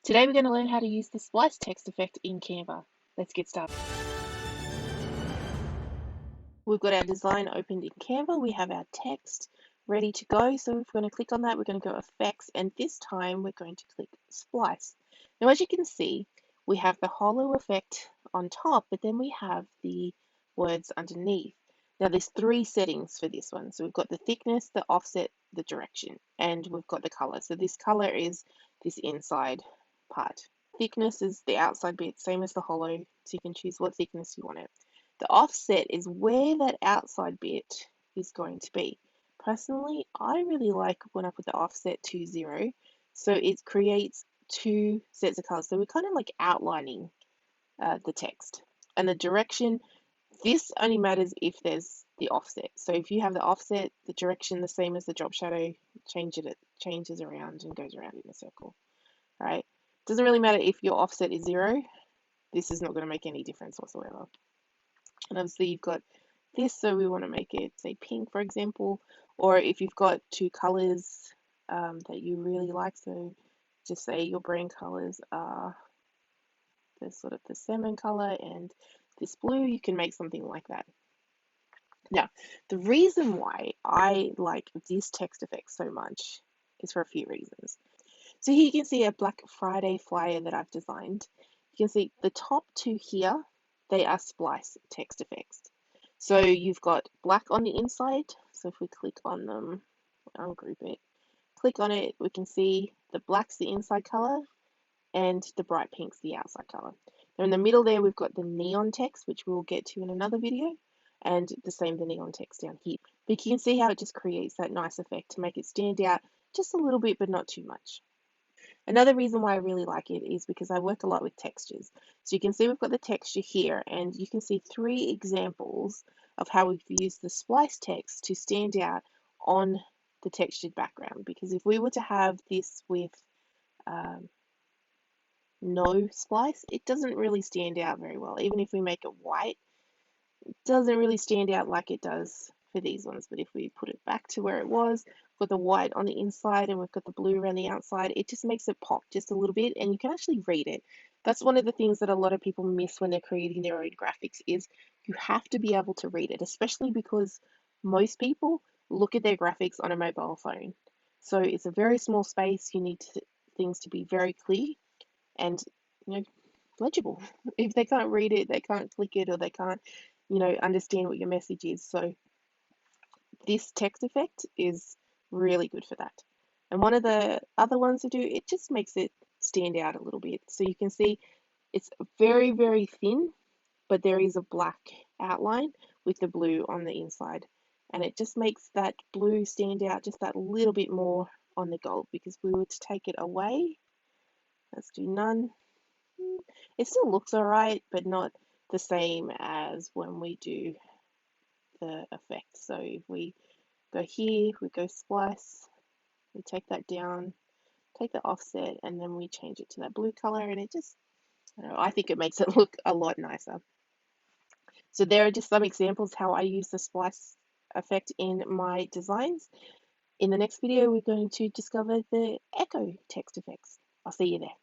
Today we're going to learn how to use the Splice text effect in Canva. Let's get started. We've got our design opened in Canva. We have our text ready to go. So if we're going to click on that, we're going to go Effects, and this time we're going to click Splice. Now, as you can see, we have the hollow effect on top, but then we have the words underneath. Now, there's three settings for this one. So we've got the thickness, the offset, the direction, and we've got the color. So this color is this inside part. Thickness is the outside bit, same as the hollow, so you can choose what thickness you want it. The offset is where that outside bit is going to be. Personally, I really like when I put the offset to 0, so it creates two sets of colors. So we're kind of like outlining the text. And the direction, this only matters if there's the offset. So if you have the offset, the direction the same as the drop shadow, it changes around and goes around in a circle, right? Doesn't really matter if your offset is 0. This is not going to make any difference whatsoever. And obviously you've got this, so we want to make it, say, pink, for example. Or if you've got two colors that you really like, so just say your brand colors are the sort of the salmon color and this blue, you can make something like that. Now, the reason why I like this text effect so much is for a few reasons. So here you can see a Black Friday flyer that I've designed. You can see the top two here, they are Splice text effects. So you've got black on the inside. So if we click on them, ungroup it, click on it, we can see the black's the inside color and the bright pink's the outside color. Now in the middle there, we've got the neon text, which we'll get to in another video, and the same, the neon text down here. But you can see how it just creates that nice effect to make it stand out just a little bit, but not too much. Another reason why I really like it is because I work a lot with textures. So you can see we've got the texture here, and you can see 3 examples of how we've used the splice text to stand out on the textured background. Because if we were to have this with no splice, it doesn't really stand out very well. Even if we make it white, it doesn't really stand out like it does for these ones. But if we put it back to where it was, we've got the white on the inside and we've got the blue around the outside, it just makes it pop just a little bit, and you can actually read it. That's one of the things that a lot of people miss when they're creating their own graphics, is you have to be able to read it, especially because most people look at their graphics on a mobile phone. So it's a very small space. You need things to be very clear and, legible. If they can't read it, they can't click it, or they can't, understand what your message is. So this text effect is really good for that. And one of the other ones to do, it just makes it stand out a little bit. So you can see it's very, very thin, but there is a black outline with the blue on the inside. And it just makes that blue stand out just that little bit more on the gold, because if we were to take it away, let's do none. It still looks all right, but not the same as when we do the effect. So if we go here, we go splice, we take that down, take the offset, and then we change it to that blue color, and it just, I think it makes it look a lot nicer. So there are just some examples how I use the splice effect in my designs. In the next video, we're going to discover the echo text effects. I'll see you there.